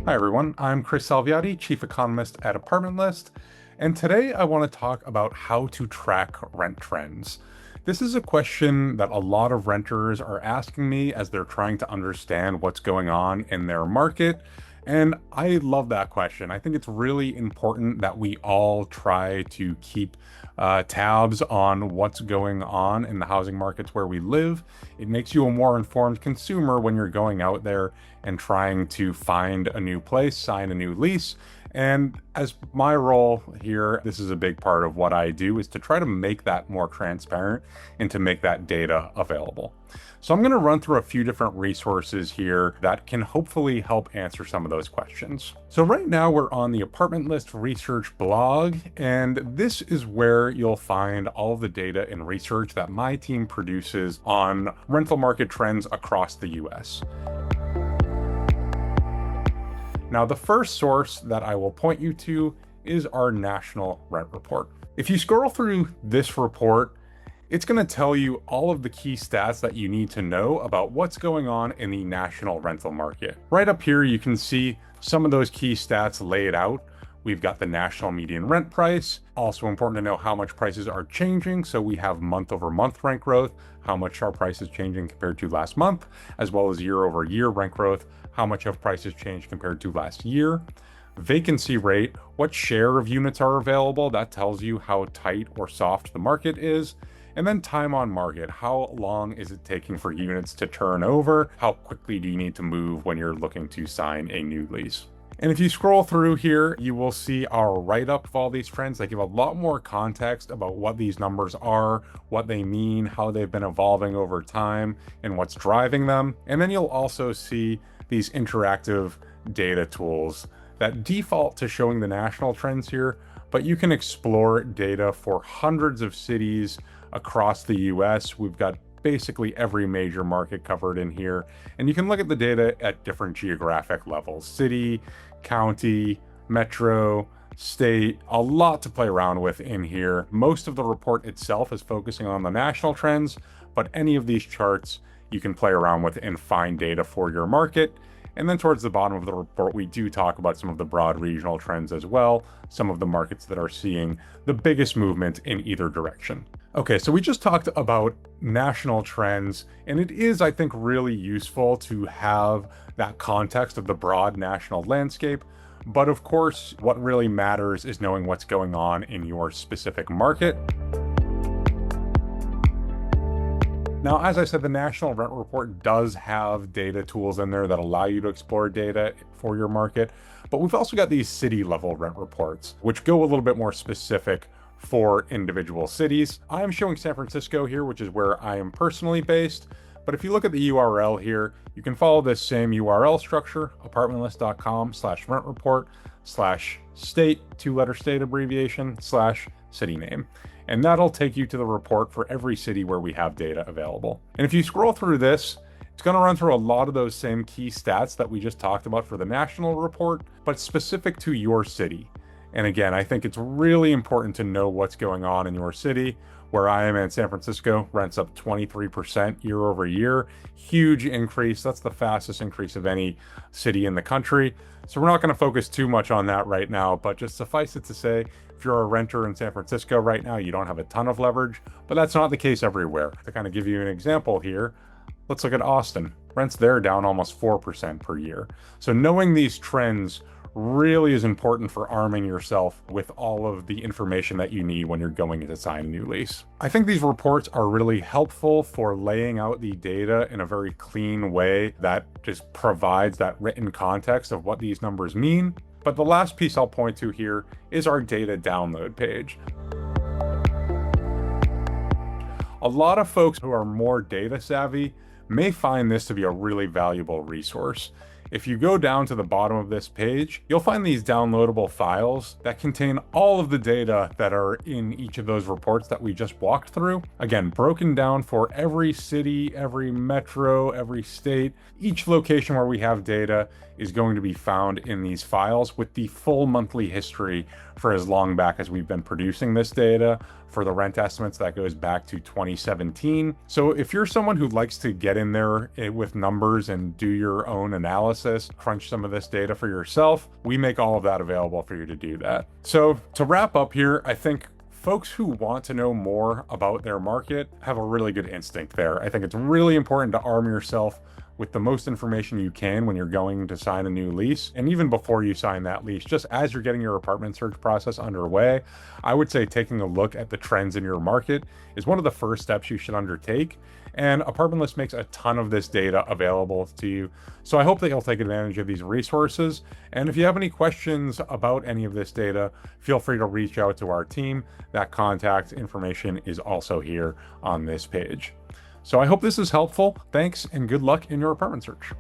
Hi everyone, I'm Chris Salviati, Chief Economist at Apartment List, and today I want to talk about how to track rent trends. This is a question that a lot of renters are asking me as they're trying to understand what's going on in their market, and I love that question. I think it's really important that we all try to keep tabs on what's going on in the housing markets where we live. It makes you a more informed consumer when you're going out there and trying to find a new place, sign a new lease. And as my role here, this is a big part of what I do, is to try to make that more transparent and to make that data available. So I'm going to run through a few different resources here that can hopefully help answer some of those questions. So right now we're on the Apartment List Research blog, and this is where you'll find all of the data and research that my team produces on rental market trends across the US. Now, the first source that I will point you to is our National Rent Report. If you scroll through this report, it's going to tell you all of the key stats that you need to know about what's going on in the national rental market. Right up here, you can see some of those key stats laid out. We've got the national median rent price. Also important to know how much prices are changing. So we have month over month rent growth, how much are prices changing compared to last month, as well as year over year rent growth, how much have prices changed compared to last year. Vacancy rate, what share of units are available, that tells you how tight or soft the market is. And then time on market, how long is it taking for units to turn over? How quickly do you need to move when you're looking to sign a new lease? And if you scroll through here, you will see our write-up of all these trends. They give a lot more context about what these numbers are, what they mean, how they've been evolving over time, and what's driving them. And then you'll also see these interactive data tools that default to showing the national trends here, but you can explore data for hundreds of cities across the US. We've got basically every major market covered in here, and you can look at the data at different geographic levels: city, county, metro, state. A lot to play around with in here. Most of the report itself is focusing on the national trends, but any of these charts you can play around with and find data for your market. And then towards the bottom of the report, we do talk about some of the broad regional trends as well, some of the markets that are seeing the biggest movement in either direction. Okay, so we just talked about national trends, and it is, I think, really useful to have that context of the broad national landscape. But of course, what really matters is knowing what's going on in your specific market. Now, as I said, the National Rent Report does have data tools in there that allow you to explore data for your market, but we've also got these city level rent reports, which go a little bit more specific for individual cities. I'm showing San Francisco here, which is where I am personally based, but if you look at the URL here, you can follow this same URL structure, apartmentlist.com/rent report/state, two-letter state abbreviation, /city name. And that'll take you to the report for every city where we have data available. And if you scroll through this, it's going to run through a lot of those same key stats that we just talked about for the national report, but specific to your city. And again, I think it's really important to know what's going on in your city. Where I am in San Francisco, rents up 23% year over year. Huge increase. That's the fastest increase of any city in the country. So we're not going to focus too much on that right now, but just suffice it to say, if you're a renter in San Francisco right now, you don't have a ton of leverage, but that's not the case everywhere. To kind of give you an example here, let's look at Austin. Rents there down almost 4% per year. So knowing these trends really is important for arming yourself with all of the information that you need when you're going to sign a new lease. I think these reports are really helpful for laying out the data in a very clean way that just provides that written context of what these numbers mean. But the last piece I'll point to here is our data download page. A lot of folks who are more data savvy may find this to be a really valuable resource. If you go down to the bottom of this page, you'll find these downloadable files that contain all of the data that are in each of those reports that we just walked through. Again, broken down for every city, every metro, every state. Each location where we have data is going to be found in these files with the full monthly history for as long back as we've been producing this data. For the rent estimates, that goes back to 2017. So if you're someone who likes to get in there with numbers and do your own analysis, analysis, crunch some of this data for yourself, we make all of that available for you to do that. So to wrap up here, I think folks who want to know more about their market have a really good instinct there. I think it's really important to arm yourself with the most information you can when you're going to sign a new lease. And even before you sign that lease, just as you're getting your apartment search process underway, I would say taking a look at the trends in your market is one of the first steps you should undertake. And Apartment List makes a ton of this data available to you. So I hope that you'll take advantage of these resources. And if you have any questions about any of this data, feel free to reach out to our team. That contact information is also here on this page. So I hope this is helpful. Thanks and good luck in your apartment search.